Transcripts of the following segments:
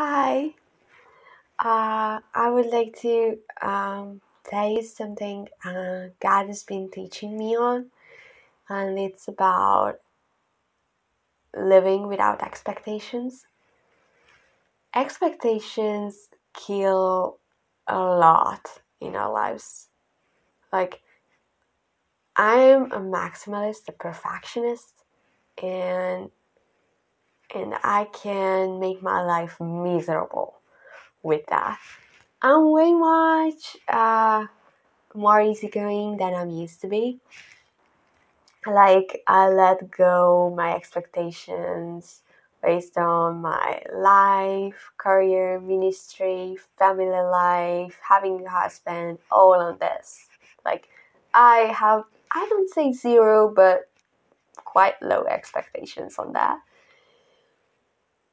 Hi, I would like to tell you something God has been teaching me on, and it's about living without expectations. Expectations kill a lot in our lives. Like, I'm a maximalist, a perfectionist, and I can make my life miserable with that. I'm way much more easygoing than I'm used to be. Like, I let go my expectations based on my life, career, ministry, family life, having a husband, all on this. Like, I don't say zero, but quite low expectations on that.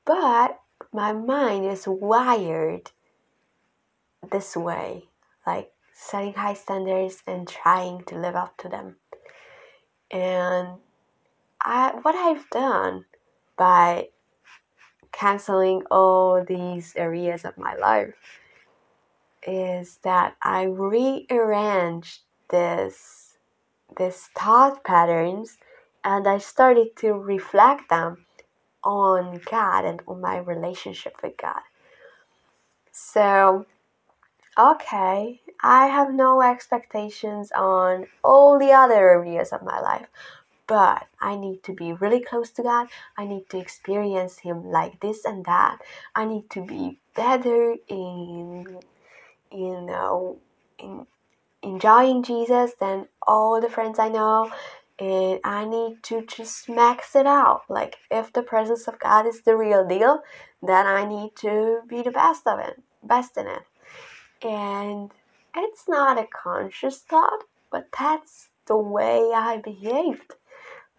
But my mind is wired this way, like setting high standards and trying to live up to them. And what I've done by canceling all these areas of my life is that I rearranged this thought patterns, and I started to reflect them on God and on my relationship with God. So, okay, I have no expectations on all the other areas of my life. But I need to be really close to God. I need to experience Him like this and that. I need to be better in enjoying Jesus than all the friends I know. And I need to just max it out. Like, if the presence of God is the real deal, then I need to be the best in it. And it's not a conscious thought, but that's the way I behaved.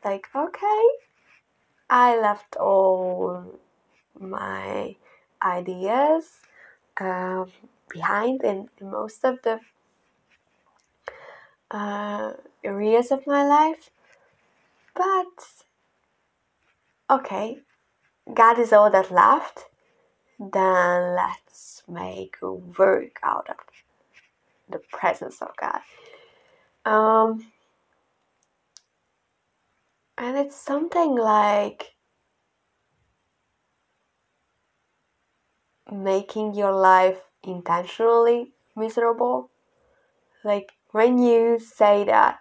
Like, okay, I left all my ideas behind in most of the areas of my life. But, okay, God is all that left. Then let's make work out of the presence of God. And it's something like making your life intentionally miserable. Like, when you say that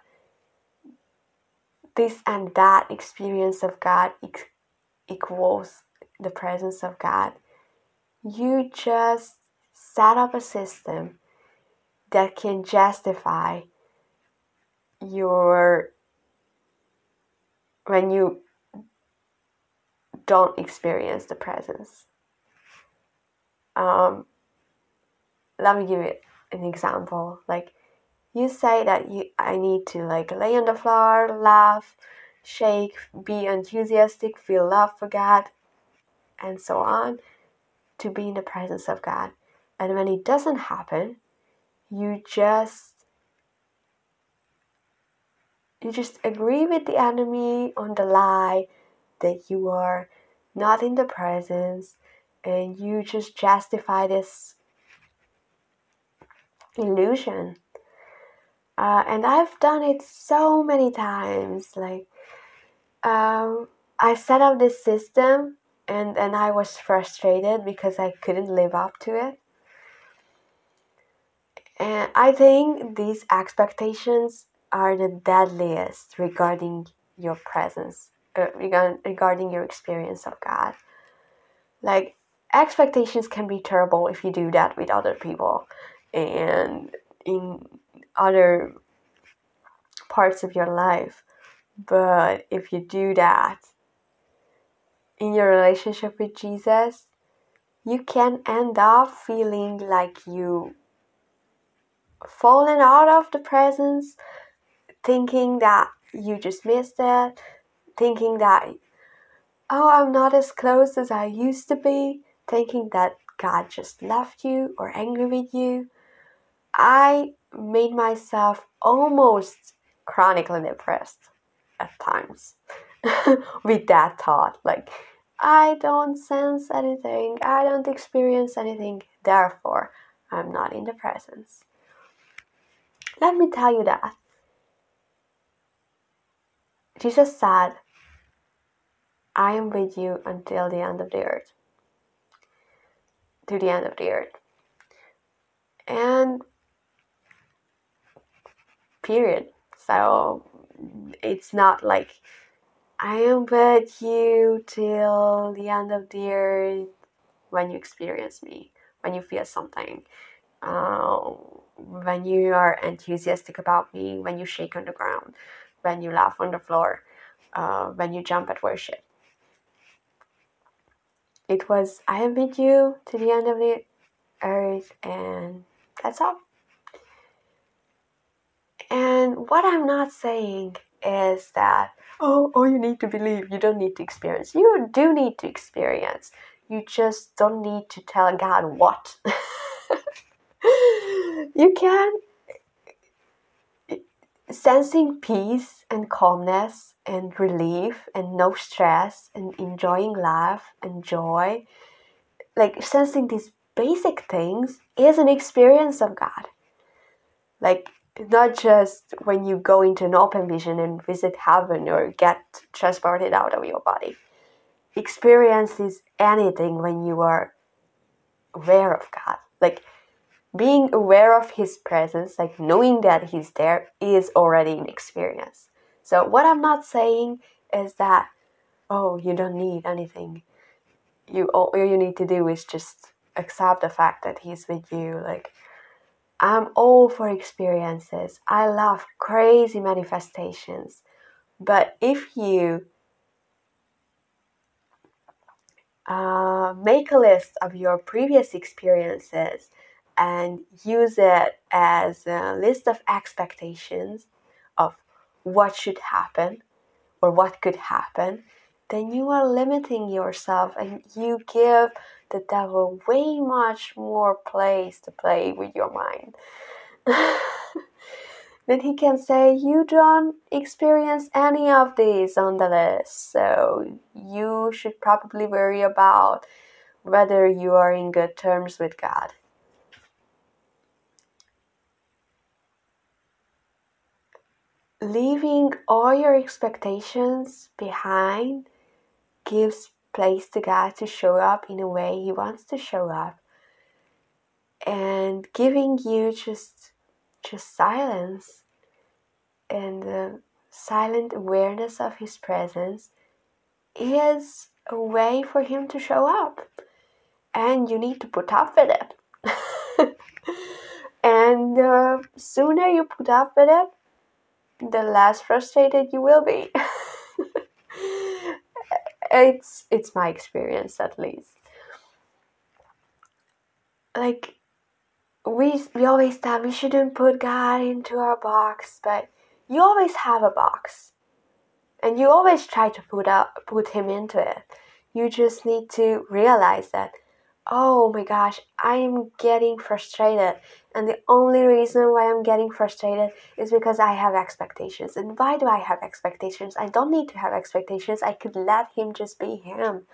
this and that experience of God equals the presence of God, you just set up a system that can justify your when you don't experience the presence. Let me give you an example. Like, you say that I need to like lay on the floor, laugh, shake, be enthusiastic, feel love for God, and so on, to be in the presence of God. And when it doesn't happen, you just agree with the enemy on the lie that you are not in the presence, and you just justify this illusion. And I've done it so many times. Like, I set up this system, and I was frustrated because I couldn't live up to it. And I think these expectations are the deadliest regarding your presence, regarding your experience of God. Like, expectations can be terrible if you do that with other people and in other parts of your life. But if you do that in your relationship with Jesus, you can end up feeling like you fallen out of the presence, thinking that you just missed it, thinking that, oh, I'm not as close as I used to be, thinking that God just left you or angry with you. I made myself almost chronically depressed at times with that thought. Like, I don't sense anything, I don't experience anything, therefore I'm not in the presence. Let me tell you that Jesus said, I am with you until the end of the earth. To the end of the earth. And period. So it's not like I am with you till the end of the earth when you experience me, when you feel something, when you are enthusiastic about me, when you shake on the ground, when you laugh on the floor, when you jump at worship. It was, I am with you to the end of the earth, and that's all. And what I'm not saying is that, oh, you need to believe, you don't need to experience. You do need to experience. You just don't need to tell God what. You can, sensing peace and calmness and relief and no stress and enjoying life and joy, like sensing these basic things is an experience of God. Like, not just when you go into an open vision and visit heaven or get transported out of your body. Experience is anything when you are aware of God. Like, being aware of His presence, like knowing that He's there, is already an experience. So what I'm not saying is that, oh, you don't need anything. All you need to do is just accept the fact that He's with you. Like, I'm all for experiences. I love crazy manifestations. But if you make a list of your previous experiences and use it as a list of expectations of what should happen or what could happen, then you are limiting yourself and you give the devil way much more place to play with your mind. Then he can say, you don't experience any of these on the list, so you should probably worry about whether you are in good terms with God. Leaving all your expectations behind gives place to God to show up in a way He wants to show up. And giving you just silence and the silent awareness of His presence is a way for Him to show up. And you need to put up with it. And the sooner you put up with it, the less frustrated you will be. It's my experience, at least. Like, we always thought we shouldn't put God into our box, but you always have a box. And you always try to put Him into it. You just need to realize that, oh my gosh, I'm getting frustrated. And the only reason why I'm getting frustrated is because I have expectations. And why do I have expectations? I don't need to have expectations. I could let Him just be Him.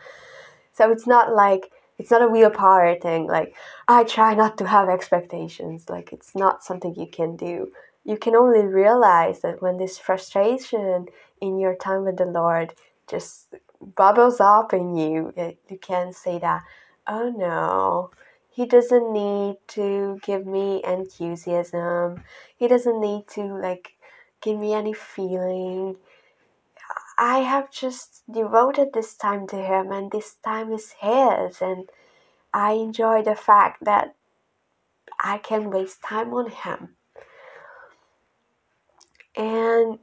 So it's not a willpower thing. Like, I try not to have expectations. Like, it's not something you can do. You can only realize that when this frustration in your time with the Lord just bubbles up in you, you can say that, oh no, He doesn't need to give me enthusiasm. He doesn't need to give me any feeling. I have just devoted this time to Him, and this time is His, and I enjoy the fact that I can waste time on Him. And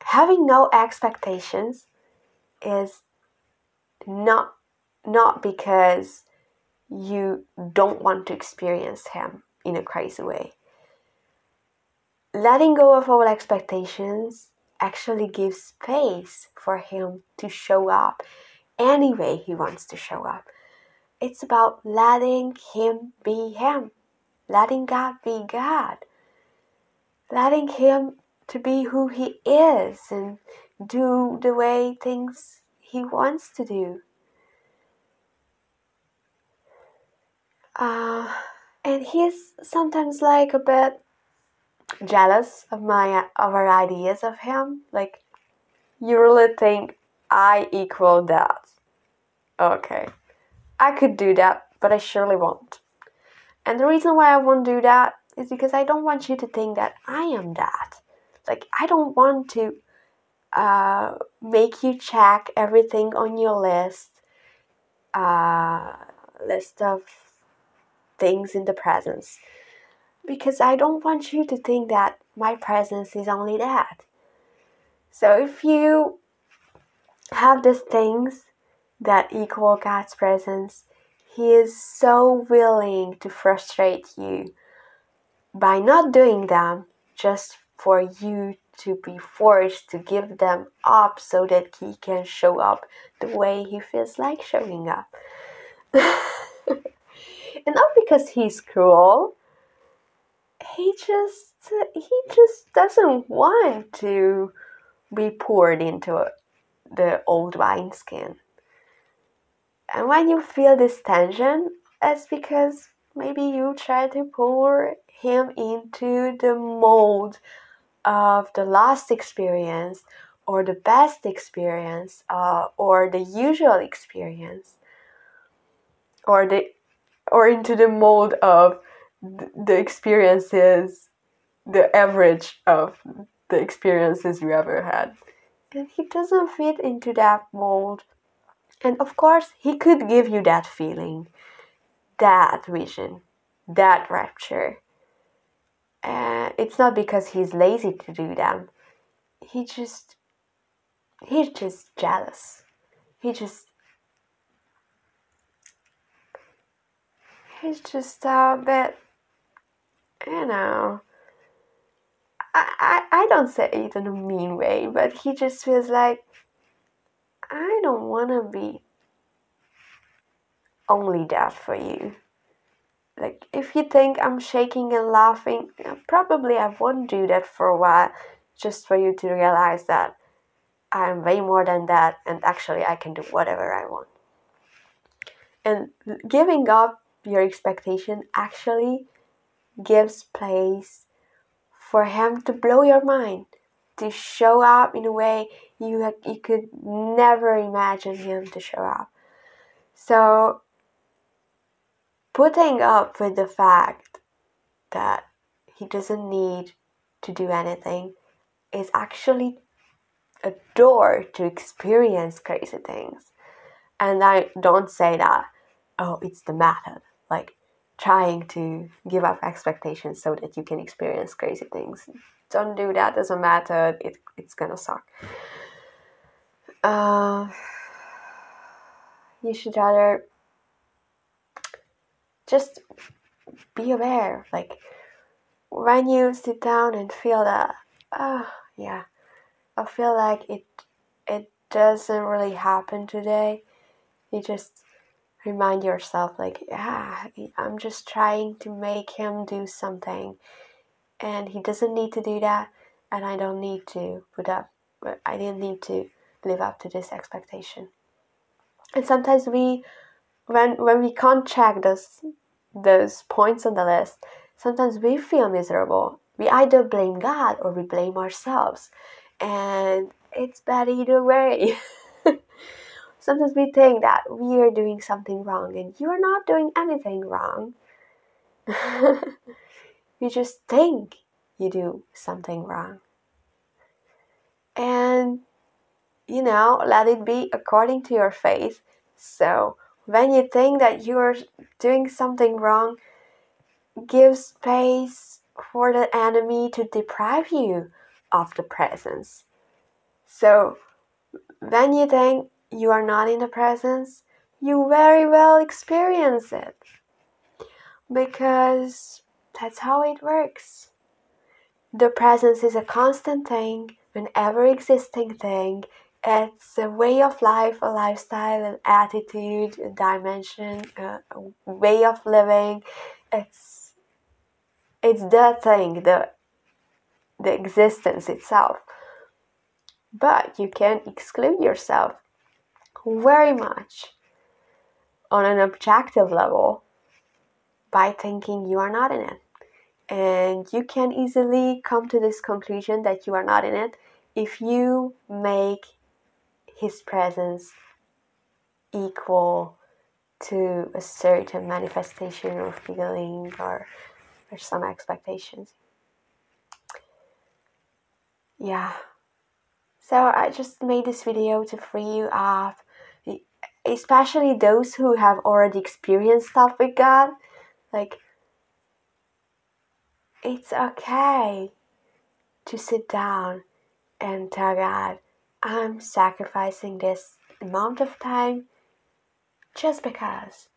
having no expectations is not because you don't want to experience Him in a crazy way. Letting go of all expectations actually gives space for Him to show up any way He wants to show up. It's about letting Him be Him, letting God be God, letting Him to be who He is and do the way things He wants to do. Uh, and he's sometimes like a bit jealous of our ideas of him. Like, you really think I equal that? Okay, I could do that, but I surely won't. And the reason why I won't do that is because I don't want you to think that I am that. Like, I don't want to make you check everything on your list of things in the presence, because I don't want you to think that my presence is only that. So if you have these things that equal God's presence, He is so willing to frustrate you by not doing them, just for you to be forced to give them up so that He can show up the way He feels like showing up. And not because He's cruel, he just doesn't want to be poured into the old wineskin. And when you feel this tension, it's because maybe you try to pour him into the mold of the last experience, or the best experience, or the usual experience, or into the mold of the experiences, the average of the experiences you ever had. And he doesn't fit into that mold. And of course, he could give you that feeling, that vision, that rapture. It's not because he's lazy to do them. He's just jealous. He's just a bit, you know. I don't say it in a mean way, but he just feels like, I don't want to be only that for you. Like, if you think I'm shaking and laughing, probably I won't do that for a while, just for you to realize that I'm way more than that, and actually I can do whatever I want. And giving up your expectation actually gives place for him to blow your mind, to show up in a way you could never imagine him to show up. So, putting up with the fact that he doesn't need to do anything is actually a door to experience crazy things. And I don't say that, oh, it's the method, like trying to give up expectations so that you can experience crazy things. Don't do that as a method. It's gonna suck. You should rather just be aware. Like, when you sit down and feel that, yeah, I feel like it doesn't really happen today. You just remind yourself, like, I'm just trying to make him do something, and he doesn't need to do that, and I don't need to I didn't need to live up to this expectation. And sometimes when we can't check those points on the list, sometimes we feel miserable. We either blame God or we blame ourselves, and it's bad either way. Sometimes we think that we are doing something wrong, and you are not doing anything wrong. You just think you do something wrong. And, let it be according to your faith. So, when you think that you're doing something wrong, give space for the enemy to deprive you of the presence. So, when you think you are not in the presence, you very well experience it. Because that's how it works. The presence is a constant thing, an ever-existing thing. It's a way of life, a lifestyle, an attitude, a dimension, a way of living. It's the thing, the existence itself. But you can exclude yourself very much on an objective level by thinking you are not in it. And you can easily come to this conclusion that you are not in it if you make his presence equal to a certain manifestation or feeling or some expectations. Yeah. So I just made this video to free you up, especially those who have already experienced stuff with God. Like, it's okay to sit down and tell God, I'm sacrificing this amount of time just because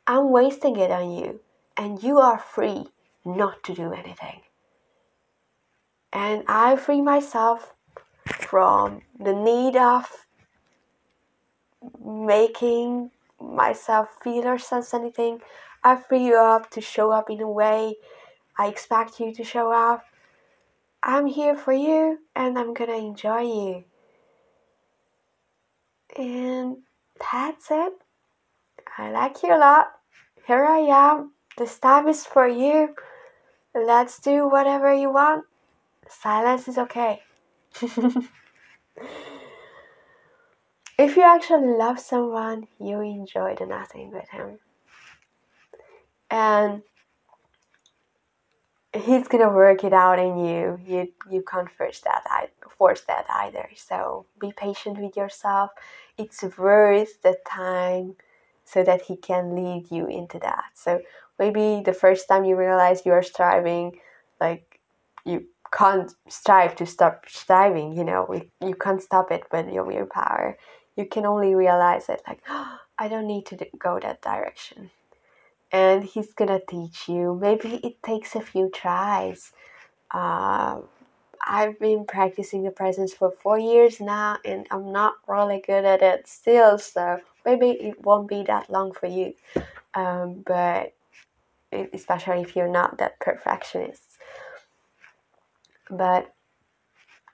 I'm wasting it on you, and you are free not to do anything. And I free myself from the need of making myself feel or sense anything. I free you up to show up in a way I expect you to show up. I'm here for you and I'm gonna enjoy you. And that's it. I like you a lot. Here I am. This time is for you. Let's do whatever you want. Silence is okay. If you actually love someone, you enjoy the nothing with him. And he's gonna work it out in you. You can't force that either. So be patient with yourself. It's worth the time so that he can lead you into that. So maybe the first time you realize you are striving, like, you can't strive to stop striving, you can't stop it with your willpower. You can only realize it like, oh, I don't need to go that direction. And he's gonna teach you. Maybe it takes a few tries. I've been practicing the presence for 4 years now, and I'm not really good at it still, so maybe it won't be that long for you. But especially if you're not that perfectionist. But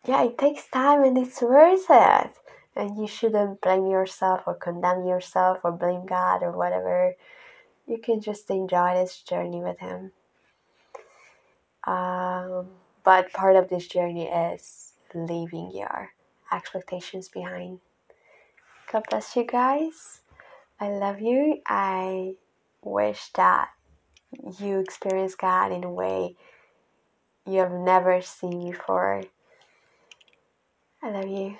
yeah, it takes time and it's worth it. And you shouldn't blame yourself or condemn yourself or blame God or whatever. You can just enjoy this journey with him. But part of this journey is leaving your expectations behind. God bless you guys. I love you. I wish that you experience God in a way you have never seen before. I love you.